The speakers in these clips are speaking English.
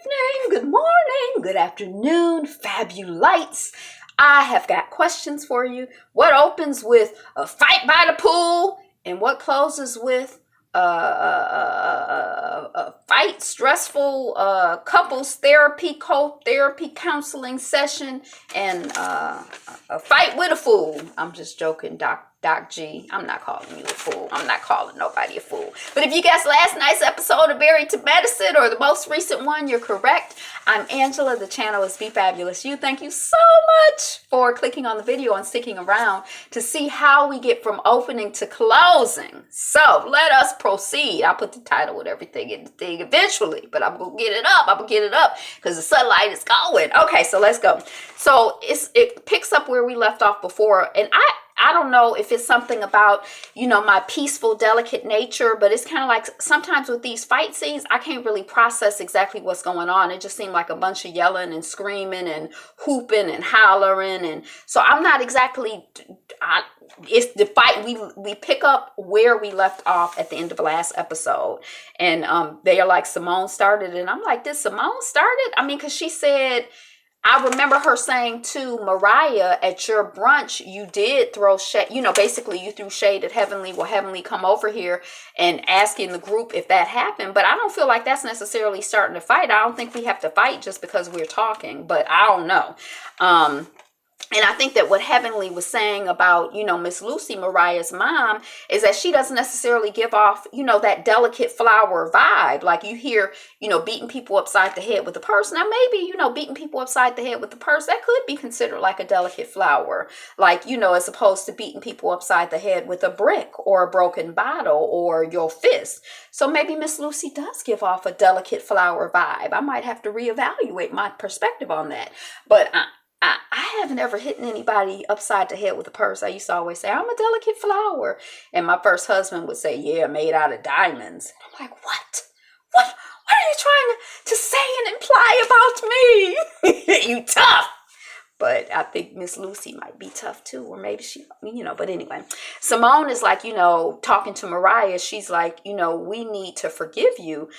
evening, good morning, good afternoon, fabulites. I have got questions for you. What opens with a fight by the pool and what closes with a fight, stressful couples therapy, co-therapy counseling session, and a fight with a fool. I'm just joking, Doc G. I'm not calling you a fool. I'm not calling nobody a fool. But if you guessed last night's episode of Buried to Medicine or the most recent one, you're correct. I'm Angela. The channel is Be Fabulous You. Thank you so much for clicking on the video and sticking around to see how we get from opening to closing. So let us proceed. I'll put the title with everything in the thing eventually, but I'm going to get it up. I'm going to get it up because the sunlight is going. Okay, so let's go. So it picks up where we left off before, and I don't know if it's something about, my peaceful, delicate nature, but it's kind of like sometimes with these fight scenes, I can't really process exactly what's going on. It just seemed like a bunch of yelling and screaming and hooping and hollering. And so I'm not exactly, it's the fight. We pick up where we left off at the end of the last episode. And they are like, Simone started. And I'm like, did Simone start it? I mean, because she said, I remember her saying to Mariah at your brunch, you did throw shade, basically you threw shade at Heavenly. Will Heavenly come over here and asking the group if that happened? But I don't feel like that's necessarily starting to fight. I don't think we have to fight just because we're talking, but I don't know. And I think that what Heavenly was saying about, Miss Lucy, Mariah's mom, is that she doesn't necessarily give off, that delicate flower vibe. Like you hear, beating people upside the head with a purse. Now, maybe, beating people upside the head with a purse, that could be considered like a delicate flower. Like, as opposed to beating people upside the head with a brick or a broken bottle or your fist. So maybe Miss Lucy does give off a delicate flower vibe. I might have to reevaluate my perspective on that. But I haven't ever hit anybody upside the head with a purse. I used to always say, I'm a delicate flower. And my first husband would say, yeah, made out of diamonds. And I'm like, what? What are you trying to say and imply about me? You tough. But I think Miss Lucy might be tough too. Or maybe she, but anyway. Simone is like, talking to Mariah. She's like, we need to forgive you.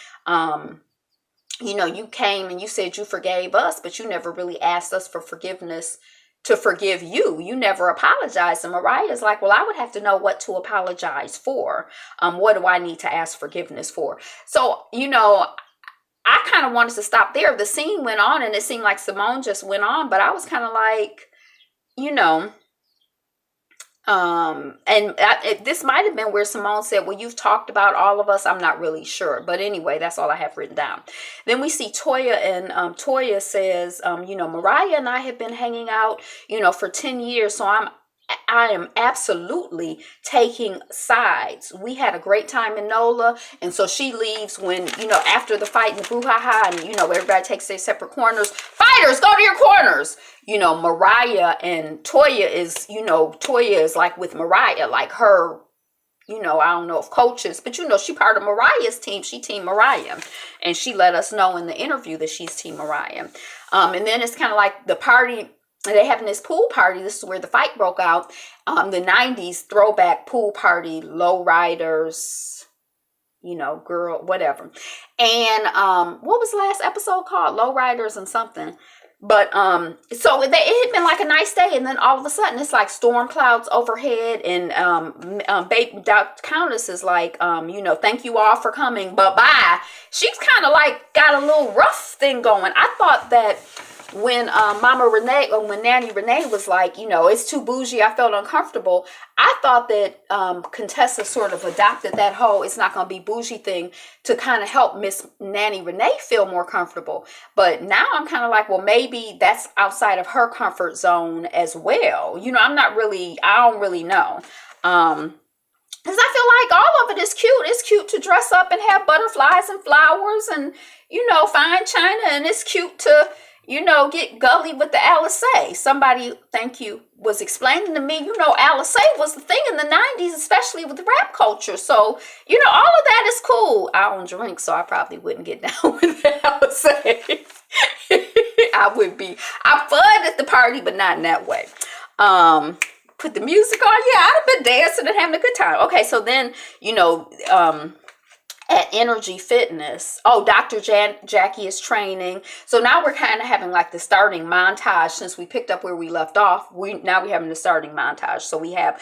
You came and you said you forgave us, but you never really asked us for forgiveness to forgive you. You never apologized. And Mariah's like, well, I would have to know what to apologize for. What do I need to ask forgiveness for? So, I kind of wanted to stop there. The scene went on and it seemed like Simone just went on, but I was kind of like, this might have been where Simone said, well, you've talked about all of us. I'm not really sure. But anyway, that's all I have written down. Then we see Toya, and Toya says, Mariah and I have been hanging out, for 10 years. So I am absolutely taking sides. We had a great time in NOLA. And so she leaves when, after the fight and the brouhaha and, everybody takes their separate corners. Fighters, go to your corners. Mariah and Toya is like with Mariah, like her, I don't know if coaches, but she part of Mariah's team. She team Mariah. And she let us know in the interview that she's team Mariah. And then it's kind of like the party. They having this pool party. This is where the fight broke out. The 90s throwback pool party, low riders, girl, whatever. And what was the last episode called? Low riders and something. But so it had been like a nice day, and then all of a sudden it's like storm clouds overhead, and baby Countess is like, thank you all for coming, bye. She's kind of like got a little rough thing going. I thought that when Mama Renee, or when Nanny Renee was like, it's too bougie, I felt uncomfortable. I thought that Contessa sort of adopted that whole it's not going to be bougie thing to kind of help Miss Nanny Renee feel more comfortable. But now I'm kind of like, well, maybe that's outside of her comfort zone as well. I don't really know. Because I feel like all of it is cute. It's cute to dress up and have butterflies and flowers and, fine china. And it's cute to, get gully with the Alizé. Somebody, thank you, was explaining to me, Alizé was the thing in the 90s, especially with rap culture. So, all of that is cool. I don't drink, so I probably wouldn't get down with the Alizé. I'm fun at the party, but not in that way. Put the music on. Yeah, I'd have been dancing and having a good time. Okay, so then, at Energy Fitness. Oh, Dr. Jackie is training. So now we're kind of having like the starting montage since we picked up where we left off. Now we're having the starting montage. So we have,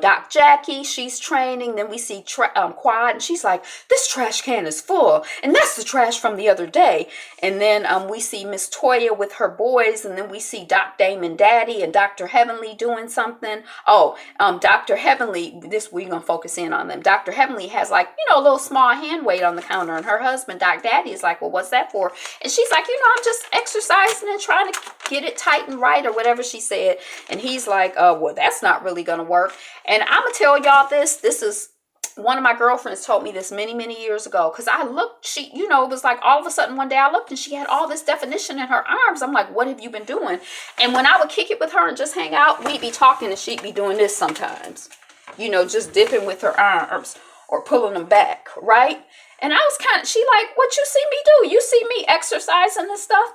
Doc Jackie, she's training. Then we see Quad, and she's like, this trash can is full, and that's the trash from the other day. And then we see Miss Toya with her boys, and then we see Doc Damon Daddy and Dr. Heavenly doing something. Oh, Dr. Heavenly, this we're gonna focus in on them. Dr. Heavenly has like, a little small hand weight on the counter, and her husband, Doc Daddy, is like, well, what's that for? And she's like, I'm just exercising and trying to get it tight and right, or whatever she said. And he's like, well, that's not really gonna work. And I'm gonna tell y'all this is one of my girlfriends told me this many, many years ago, because I looked, it was like all of a sudden one day I looked and she had all this definition in her arms. I'm like, what have you been doing? And when I would kick it with her and just hang out, we'd be talking and she'd be doing this sometimes, just dipping with her arms or pulling them back, right? And I was she like, what you see me do? You see me exercising and stuff?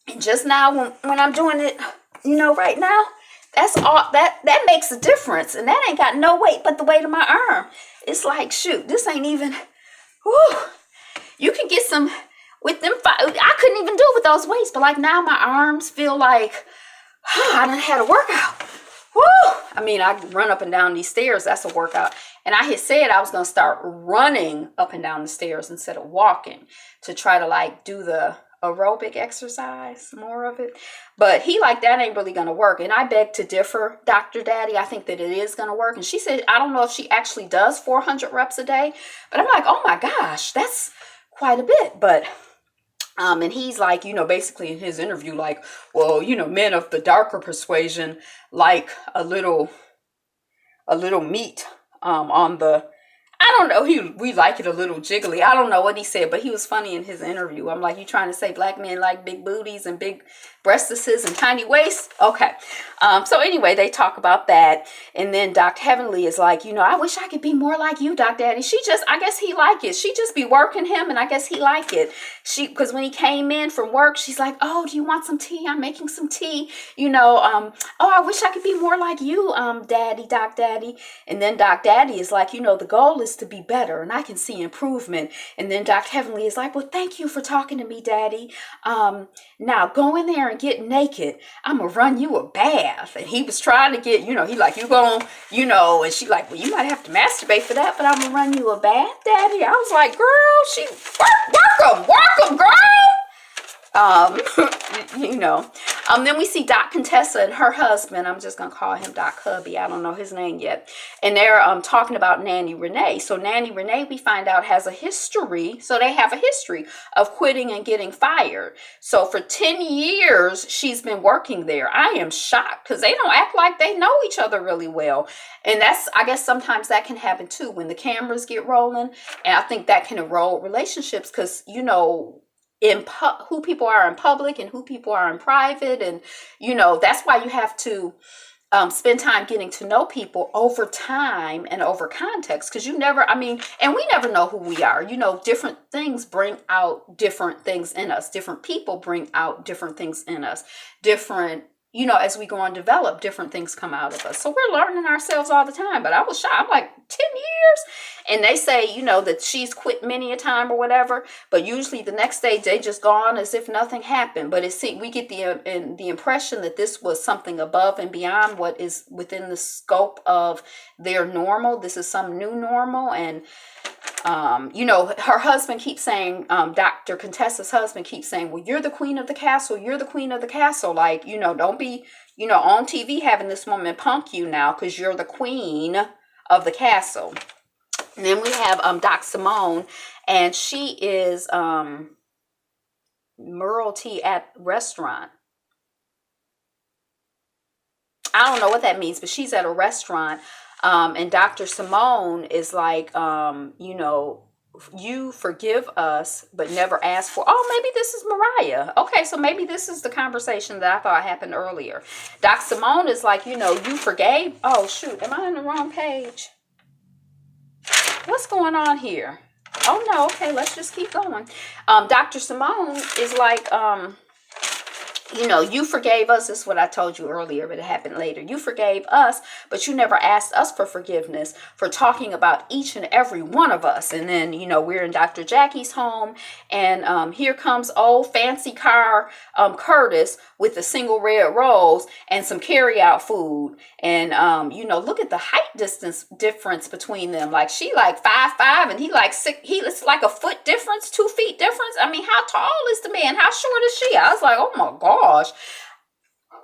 And just now when I'm doing it, right now, that's all that makes a difference. And that ain't got no weight but the weight of my arm. It's like, shoot, this ain't even, whew. You can get some with them. I couldn't even do it with those weights, but like now my arms feel like, I done had a workout. Woo! I mean, I run up and down these stairs. That's a workout. And I had said I was going to start running up and down the stairs instead of walking to try to like do the aerobic exercise, more of it. But he like, that ain't really going to work. And I beg to differ, Dr. Daddy. I think that it is going to work. And she said, I don't know if she actually does 400 reps a day. But I'm like, oh my gosh, that's quite a bit. But and he's like, basically in his interview, like, well, men of the darker persuasion like a little meat on the, I don't know, we like it a little jiggly. I don't know what he said, but he was funny in his interview. I'm like, you trying to say black men like big booties and big breastises and tiny waists? Okay. So anyway, they talk about that. And then Doc Heavenly is like, I wish I could be more like you, Doc Daddy. I guess he like it. She just be working him, and I guess he like it. Because when he came in from work, she's like, oh, do you want some tea? I'm making some tea. Oh, I wish I could be more like you, Daddy, Doc Daddy. And then Doc Daddy is like, the goal is to be better, and I can see improvement. And then Doc Heavenly is like, well, thank you for talking to me, Daddy. Now go in there and get naked. I'm gonna run you a bath. And he was trying to get, he like, you gonna, and she like, well, you might have to masturbate for that, but I'm gonna run you a bath, Daddy. I was like, girl, she work 'em, girl. Then we see Doc Contessa and her husband. I'm just gonna call him Doc Hubby. I don't know his name yet. And they're talking about Nanny Renee. So Nanny Renee, we find out, has a history. So they have a history of quitting and getting fired. So for 10 years, she's been working there. I am shocked because they don't act like they know each other really well. And I guess sometimes that can happen too when the cameras get rolling. And I think that can erode relationships because, who people are in public and who people are in private. And, that's why you have to spend time getting to know people over time and over context. Because and we never know who we are. Different things bring out different things in us. Different people bring out different things in us. Different, as we go on develop, different things come out of us. So we're learning ourselves all the time. But I was shocked. I'm like, 10 years? And they say, that she's quit many a time or whatever. But usually the next day they just go on as if nothing happened. But we get the impression that this was something above and beyond what is within the scope of their normal. This is some new normal. And her husband keeps saying, Dr. Contessa's husband keeps saying, well, you're the queen of the castle. You're the queen of the castle. Like, don't be, on TV having this woman punk you now because you're the queen of the castle. And then we have Doc Simone, and she is Merlety at restaurant. I don't know what that means, but she's at a restaurant. And Dr. Simone is like, you forgive us, but never ask for, oh, maybe this is Mariah. Okay, so maybe this is the conversation that I thought happened earlier. Doc Simone is like, you forgave. Oh, shoot, am I on the wrong page? What's going on here? Oh, no, okay, let's just keep going. Dr. Simone is like, you forgave us. This is what I told you earlier, but it happened later. You forgave us, but you never asked us for forgiveness for talking about each and every one of us. And then, we're in Dr. Jackie's home, and here comes old fancy car Curtis with a single red rose and some carry-out food. And, look at the height distance difference between them. Like, she like 5'5", and he like 6. It's like a foot difference, 2 feet difference. I mean, how tall is the man? How short is she? I was like, oh my gosh.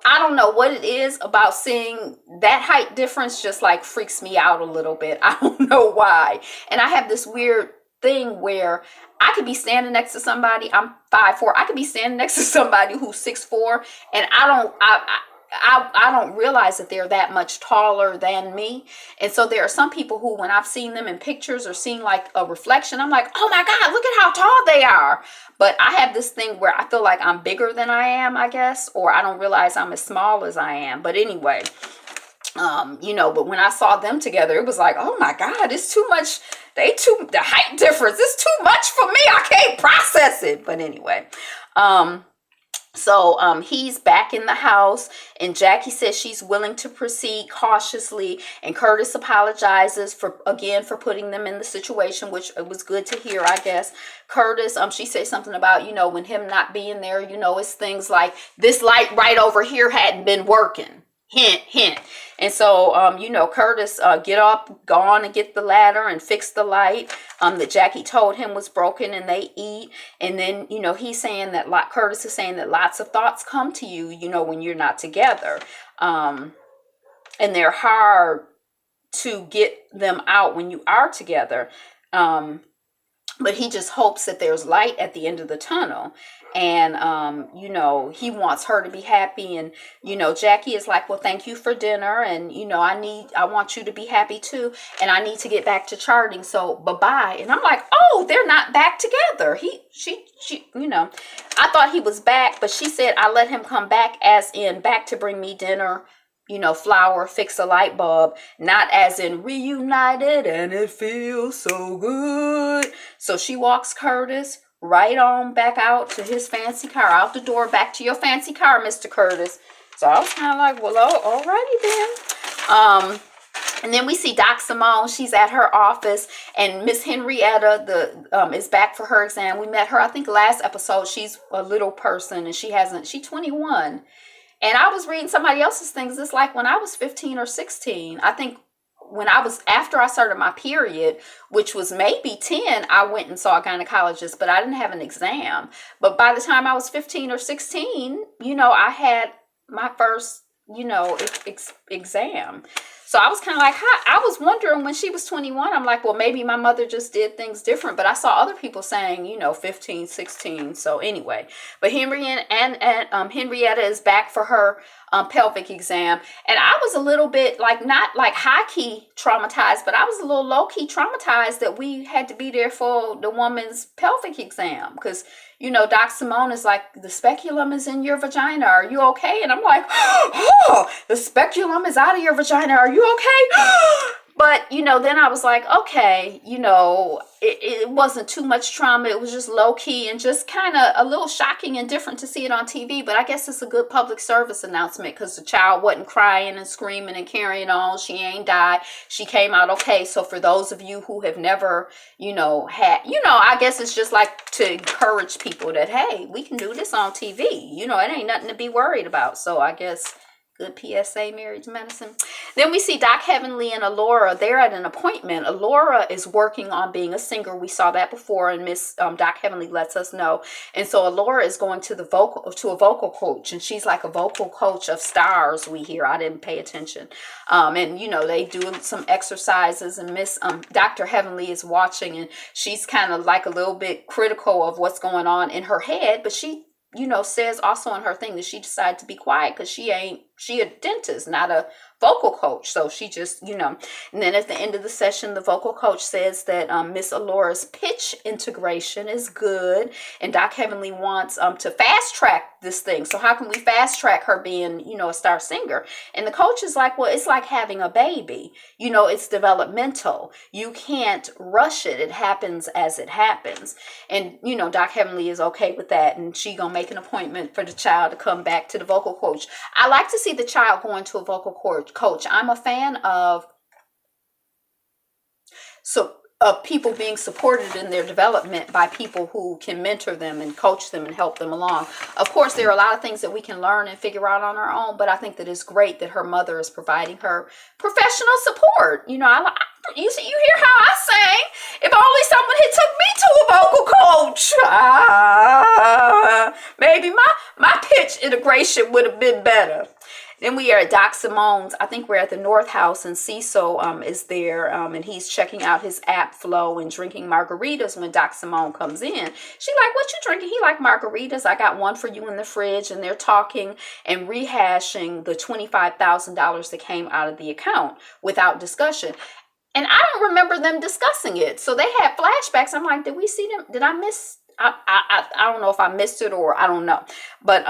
I don't know what it is about seeing that height difference, just like freaks me out a little bit. I don't know why. And I have this weird thing where I could be standing next to somebody. I'm 5'4". I could be standing next to somebody who's 6'4", and I don't realize that they're that much taller than me. And so there are some people who, when I've seen them in pictures or seen like a reflection, I'm like, oh my God, look at how tall they are. But I have this thing where I feel like I'm bigger than I am, I guess, or I don't realize I'm as small as I am. But anyway, but when I saw them together, it was like, oh my God, it's too much. The height difference is too much for me. I can't process it. But anyway, So he's back in the house, and Jackie says she's willing to proceed cautiously, and Curtis apologizes for putting them in the situation, which it was good to hear, I guess. Curtis, she said something about, when him not being there, it's things like this light right over here hadn't been working. Hint, hint. And so, Curtis get up, go on and get the ladder and fix the light that Jackie told him was broken, and they eat. And then, he's saying that Curtis is saying that lots of thoughts come to you, when you're not together. And they're hard to get them out when you are together. But he just hopes that there's light at the end of the tunnel. And, he wants her to be happy. And, Jackie is like, well, thank you for dinner. And, I want you to be happy too. And I need to get back to charting. So bye-bye. And I'm like, oh, they're not back together. She, I thought he was back, but she said, I let him come back as in back to bring me dinner, flour, fix a light bulb, not as in reunited and it feels so good. So she walks Curtis right on back out to his fancy car, out the door, back to your fancy car, Mr. Curtis. So I was kind of like, well, alrighty then. And then we see Doc Simone. She's at her office, and Miss Henrietta is back for her exam. We met her, I think, last episode. She's a little person, and she's 21. And I was reading somebody else's things. It's like when I was 15 or 16, I think after I started my period, which was maybe 10, I went and saw a gynecologist, but I didn't have an exam. But by the time I was 15 or 16, I had my first, exam. So I was kind of like, I was wondering when she was 21, I'm like, well, maybe my mother just did things different. But I saw other people saying, 15, 16. So anyway, but Henrietta is back for her pelvic exam. And I was a little bit not like high key traumatized, but I was a little low key traumatized that we had to be there for the woman's pelvic exam. Because, Doc Simone is like, the speculum is in your vagina. Are you okay? And I'm like, oh, the speculum is out of your vagina. Are you okay? But, then I was like, okay, it wasn't too much trauma. It was just low key and just kind of a little shocking and different to see it on TV. But I guess it's a good public service announcement because the child wasn't crying and screaming and carrying on. She ain't died. She came out okay. So for those of you who have never, had, I guess it's just like to encourage people that, hey, we can do this on TV. It ain't nothing to be worried about. So I guess good PSA, marriage medicine. Then we see Doc Heavenly and Alora. They're at an appointment. Alora is working on being a singer. We saw that before, and Miss Doc Heavenly lets us know. And so Alora is going to a vocal coach, and she's like a vocal coach of stars. We hear. I didn't pay attention. And they do some exercises, and Miss Dr. Heavenly is watching, and she's kind of like a little bit critical of what's going on in her head, but she says also in her thing that she decided to be quiet because she ain't she a dentist, not a vocal coach. So she just, and then at the end of the session, the vocal coach says that Miss Alora's pitch integration is good, and Doc Heavenly wants to fast track this thing. So how can we fast track her being, a star singer? And the coach is like, well, it's like having a baby. It's developmental. You can't rush it. It happens as it happens. And, Doc Heavenly is okay with that, and she gonna make an appointment for the child to come back to the vocal coach. I like to see the child going to a vocal coach. I'm a fan of people being supported in their development by people who can mentor them and coach them and help them along. Of course, there are a lot of things that we can learn and figure out on our own, but I think that it's great that her mother is providing her professional support. You hear how I sang? If only someone had took me to a vocal coach. Maybe my pitch integration would have been better. Then we are at Doc Simone's. I think we're at the North House, and Cecil is there, and he's checking out his app flow and drinking margaritas when Doc Simone comes in. She like, what you drinking? He like margaritas. I got one for you in the fridge. And they're talking and rehashing the $25,000 that came out of the account without discussion. And I don't remember them discussing it. So they had flashbacks. I'm like, did we see them? Did I miss? I don't know if I missed it or I don't know. But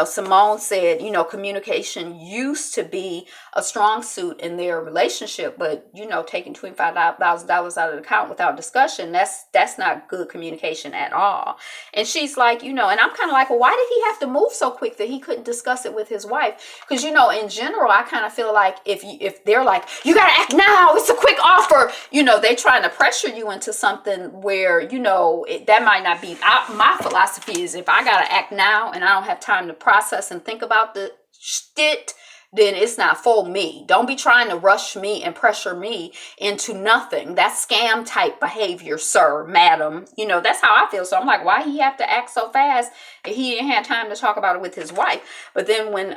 Simone said, communication used to be a strong suit in their relationship, but, taking $25,000 out of the account without discussion, that's not good communication at all. And she's like, and I'm kind of like, well, why did he have to move so quick that he couldn't discuss it with his wife? Because, in general, I kind of feel like if they're like, you got to act now, it's a quick offer, they're trying to pressure you into something where, that might not be. My philosophy is if I got to act now, and I don't have time to process and think about the shit, then it's not for me. Don't be trying to rush me and pressure me into nothing. That's scam type behavior, sir, madam. That's how I feel. So I'm like, why he have to act so fast if he didn't have time to talk about it with his wife? But then when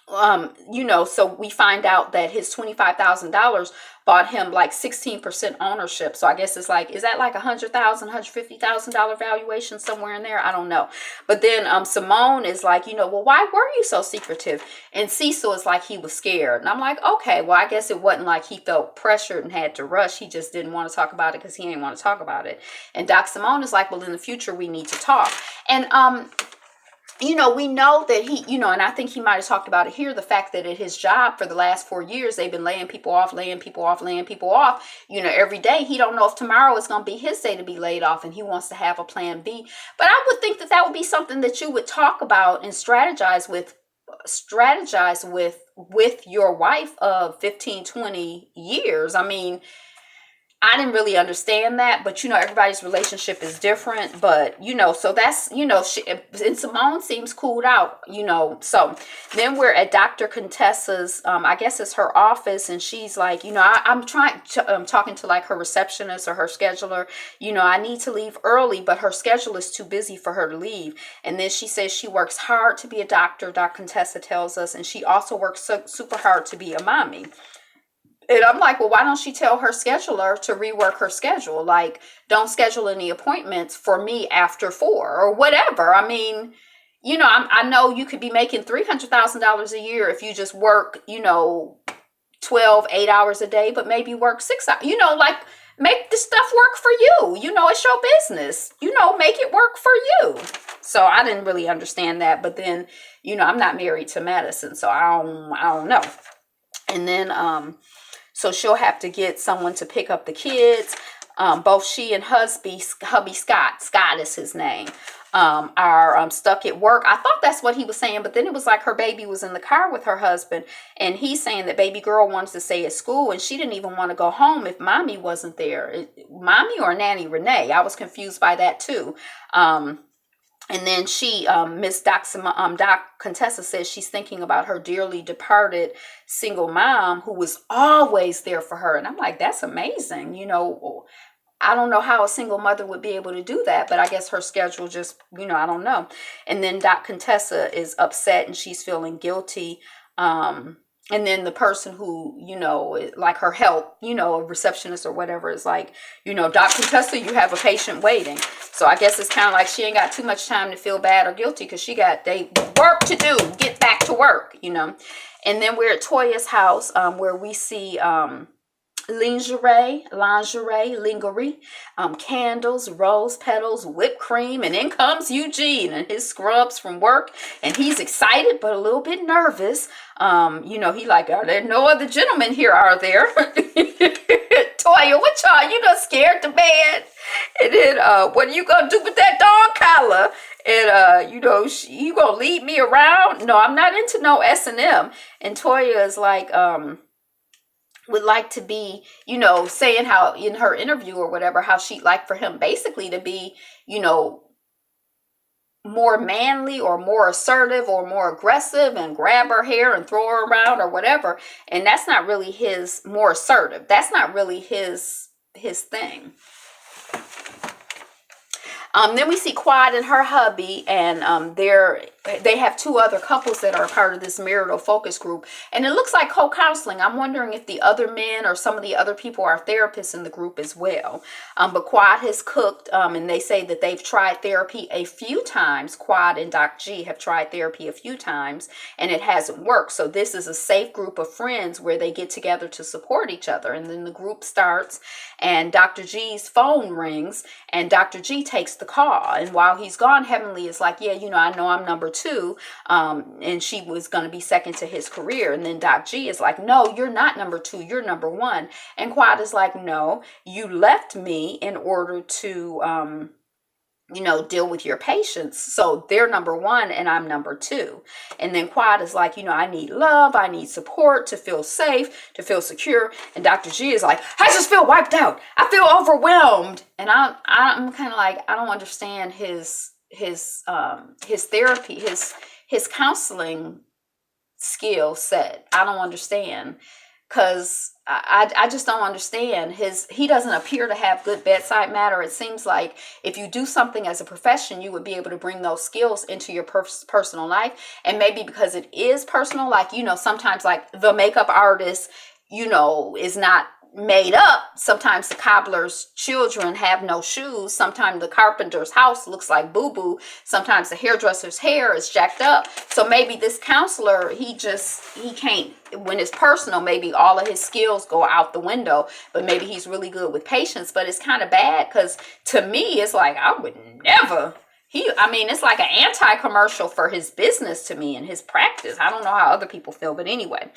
so we find out that his $25,000 bought him like 16% ownership. So I guess it's like, is that like $100,000, $150,000 valuation somewhere in there? I don't know. But then Simone is like, well, why were you so secretive? And Cecil is like, he was scared. And I'm like, okay, well, I guess it wasn't like he felt pressured and had to rush. He just didn't want to talk about it because he didn't want to talk about it. And Doc Simone is like, well, in the future, we need to talk. And we know that he, and I think he might have talked about it here, the fact that at his job for the last 4 years, they've been laying people off every day. He don't know if tomorrow is going to be his day to be laid off, and he wants to have a plan B. But I would think that would be something that you would talk about and strategize with your wife of 15, 20 years. I mean, I didn't really understand that, but everybody's relationship is different. But so that's and Simone seems cooled out. So then we're at Dr. Contessa's. I guess it's her office, and she's like, I'm trying to talking to like her receptionist or her scheduler. I need to leave early, but her schedule is too busy for her to leave. And then she says she works hard to be a doctor. Dr. Contessa tells us, and she also works super hard to be a mommy. And I'm like, well, why don't she tell her scheduler to rework her schedule? Like, don't schedule any appointments for me after 4 or whatever. I mean, I know you could be making $300,000 a year if you just work, 12, 8 hours a day, but maybe work 6 hours, like make the stuff work for you. It's your business, make it work for you. So I didn't really understand that. But then, I'm not married to Madison, so I don't know. And then, so she'll have to get someone to pick up the kids. Both she and hubby Scott is his name, are stuck at work. I thought that's what he was saying, but then it was like her baby was in the car with her husband, and he's saying that baby girl wants to stay at school, and she didn't even want to go home if mommy wasn't there. Mommy or Nanny Renee? I was confused by that too. And then she, Miss Doc Contessa says she's thinking about her dearly departed single mom who was always there for her. And I'm like, that's amazing. I don't know how a single mother would be able to do that, but I guess her schedule just, I don't know. And then Doc Contessa is upset and she's feeling guilty. And then the person who, like her help, a receptionist or whatever is like, Doc Contessa, you have a patient waiting. So I guess it's kind of like she ain't got too much time to feel bad or guilty because they work to do, get back to work, you know. And then we're at Toya's house where we see lingerie, candles, rose petals, whipped cream, and in comes Eugene and his scrubs from work, and he's excited but a little bit nervous. You know, he like, are there no other gentlemen here, are there? Toya, what y'all, you done scared to bed? And then, what are you gonna do with that dog collar? And, you know, you gonna lead me around? No, I'm not into no S&M. And Toya is like, would like to be, you know, saying how in her interview or whatever, how she'd like for him basically to be, you know, more manly or more assertive or more aggressive and grab her hair and throw her around or whatever. And that's not really his, more assertive. That's not really his thing. Then we see Quad and her hubby, and they have two other couples that are part of this marital focus group, and it looks like co-counseling. I'm wondering if the other men or some of the other people are therapists in the group as well. But Quad has cooked, and they say that they've tried therapy a few times. Quad and Doc G have tried therapy a few times, and it hasn't worked. So this is a safe group of friends where they get together to support each other. And then the group starts, and Dr. G's phone rings, and Dr. G takes the call. And while he's gone, Heavenly is like, yeah, you know, I know I'm number 2. And she was going to be second to his career. And then Doc G is like, no, you're not number 2. You're number 1. And Quad is like, no, you left me in order to, you know, deal with your patients. So they're number 1 and I'm number 2. And then Quad is like, you know, I need love. I need support to feel safe, to feel secure. And Dr. G is like, I just feel wiped out. I feel overwhelmed. And I'm kind of like, I don't understand his therapy, his counseling skill set. I don't understand. Because I just don't understand. He doesn't appear to have good bedside manner. It seems like if you do something as a profession, you would be able to bring those skills into your personal life. And maybe because it is personal, like, you know, sometimes like the makeup artist, you know, is not made up. Sometimes the cobbler's children have no shoes. Sometimes the carpenter's house looks like boo-boo. Sometimes the hairdresser's hair is jacked up. So maybe this counselor, he can't, when it's personal, maybe all of his skills go out the window, but maybe he's really good with patients. But it's kind of bad because to me, it's like, I would never. It's like an anti-commercial for his business to me and his practice. I don't know how other people feel, but anyway,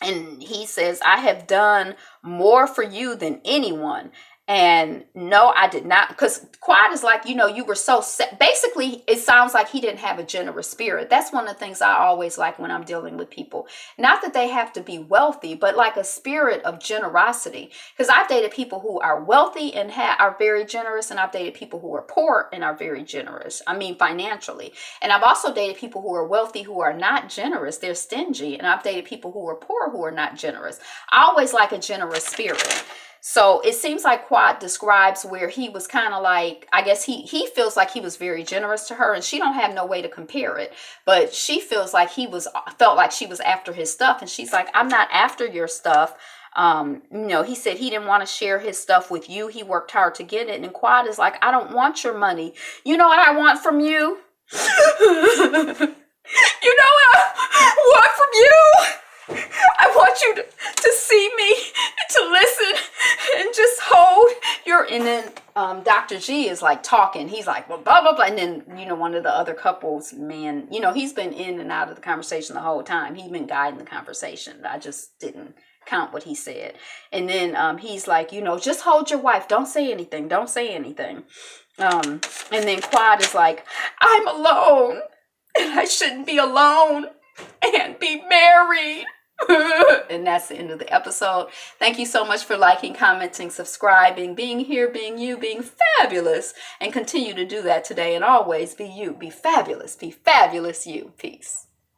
and he says, I have done more for you than anyone. And no, I did not. Because Quad is like, you know, you were so basically, it sounds like he didn't have a generous spirit. That's one of the things I always like when I'm dealing with people. Not that they have to be wealthy, but like a spirit of generosity. Because I've dated people who are wealthy and are very generous. And I've dated people who are poor and are very generous. I mean, financially. And I've also dated people who are wealthy who are not generous. They're stingy. And I've dated people who are poor who are not generous. I always like a generous spirit. So it seems like Quad describes where he was kind of like, I guess he feels like he was very generous to her, and she don't have no way to compare it. But she feels like felt like she was after his stuff, and she's like, I'm not after your stuff. You know, he said he didn't want to share his stuff with you. He worked hard to get it. And Quad is like, I don't want your money. You know what I want from you? You know what I want from you? I want you to see me, to listen, and just hold and then Dr. G is like talking. He's like, well, blah, blah, blah. And then, you know, one of the other couples, man, you know, he's been in and out of the conversation the whole time. He's been guiding the conversation. I just didn't count what he said. And then he's like, you know, just hold your wife. Don't say anything. Don't say anything. And then Quad is like, I'm alone, and I shouldn't be alone and be married. And that's the end of the episode. Thank you so much for liking, commenting, subscribing, being here, being you, being fabulous, and continue to do that today and always be you. Be fabulous you. Peace.